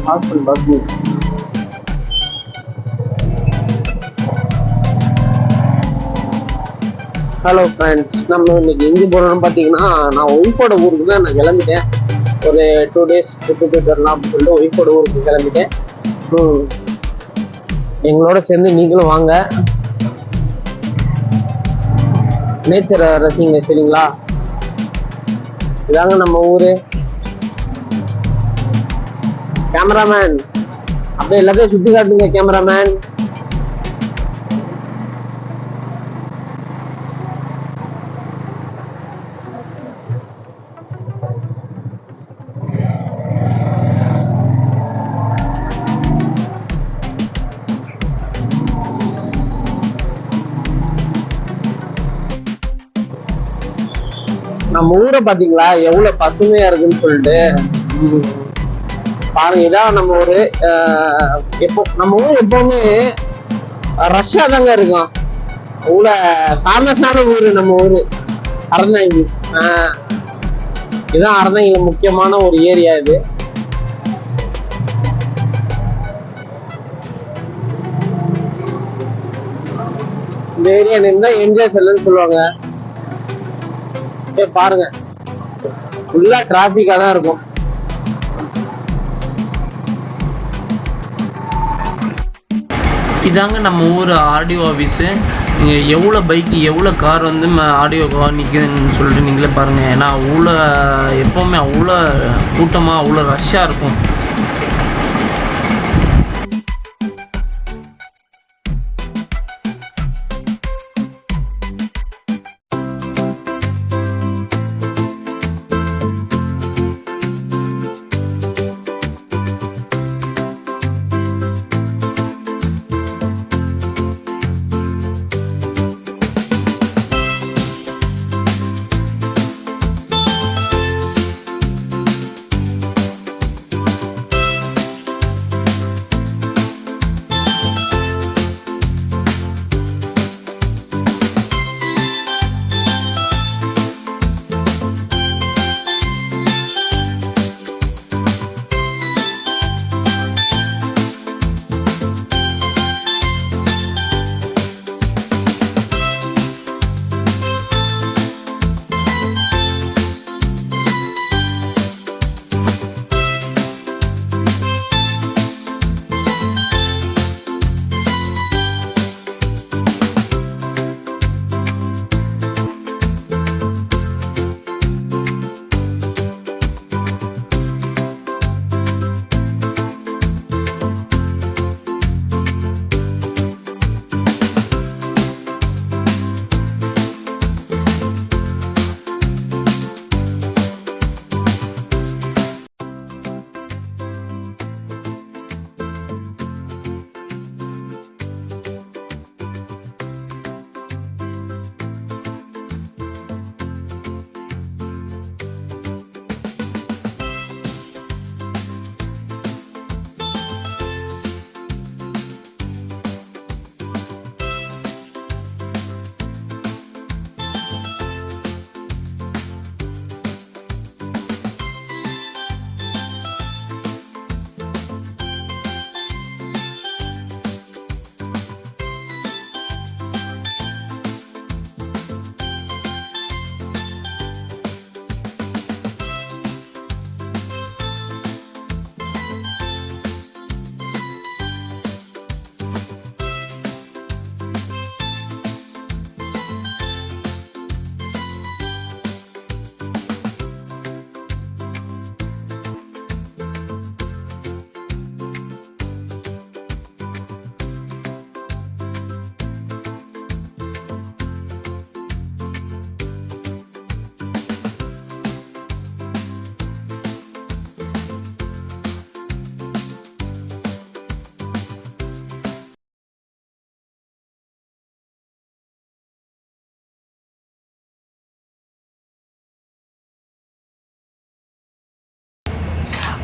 Hostel bus. Hello friends, நம்ம இன்னைக்கு எங்கே போகிறோம்னு பார்த்தீங்கன்னா, நான் ஒய்ஃபோட ஊருக்கு தான் நான் கிளம்பிட்டேன். ஒரு 2 days ட்ரிப்பு போயிட்டு வரலாம் அப்படின்னு சொல்லிட்டு ஒய்ஃபோட ஊருக்கு கிளம்பிட்டேன். எங்களோட சேர்ந்து நீங்களும் வாங்க, நேச்சரை ரசிங்க. சரிங்களா? இதாங்க நம்ம ஊரு. கேமராமேன் அப்படியே எல்லாத்தையும் சுற்றி காட்டுங்க கேமராமேன். நம்ம ஊரை பாத்தீங்களா எவ்வளவு பசுமையா இருக்குன்னு சொல்லிட்டு பாருங்க. இதான் நம்ம ஊரு. நம்ம ஊர் எப்பவுமே ரஷ்யா தாங்க இருக்கும். அவ்வளவு ஃபேமஸான ஊரு நம்ம ஊரு அறந்தாங்கி. இதான் அறந்தாங்கில முக்கியமான ஒரு ஏரியா இது. இந்த ஏரியா நேம் தான் என்ஜாய் செல்லுன்னு சொல்லுவாங்க. பாருங்க, ஃபுல்லா டிராபிக்கா தான் இருக்கும். இதாங்க நம்ம ஊர் ஆடியோ ஆஃபீஸு. இங்கே எவ்வளோ பைக்கு எவ்வளோ கார் வந்து ஆடியோவாக நிற்குதுன்னு சொல்லிட்டு நீங்களே பாருங்கள். ஏன்னா அவ்வளோ எப்போவுமே அவ்வளோ கூட்டமாக அவ்வளோ ரஷ்ஷாக இருக்கும்.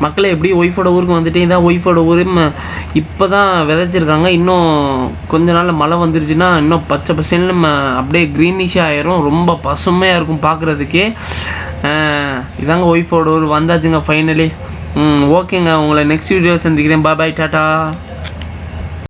மக்களே எப்படி ஒய்ஃபோட ஊருக்கு வந்துட்டு இதான் ஒய்ஃபோட ஊர். இப்போ தான் விதைச்சிருக்காங்க. இன்னும் கொஞ்ச நாளில் மழை வந்துருச்சுன்னா இன்னும் பச்சை பசேல்னு அப்படியே க்ரீனிஷாக ஆயிரும். ரொம்ப பசுமையாக இருக்கும் பார்க்குறதுக்கே. இதாங்க ஒய்ஃபோட ஊர் வந்தாச்சுங்க ஃபைனலி. ஓகேங்க, உங்களை நெக்ஸ்ட் வீடியோ சந்திக்கிறேன். பாய் டாட்டா.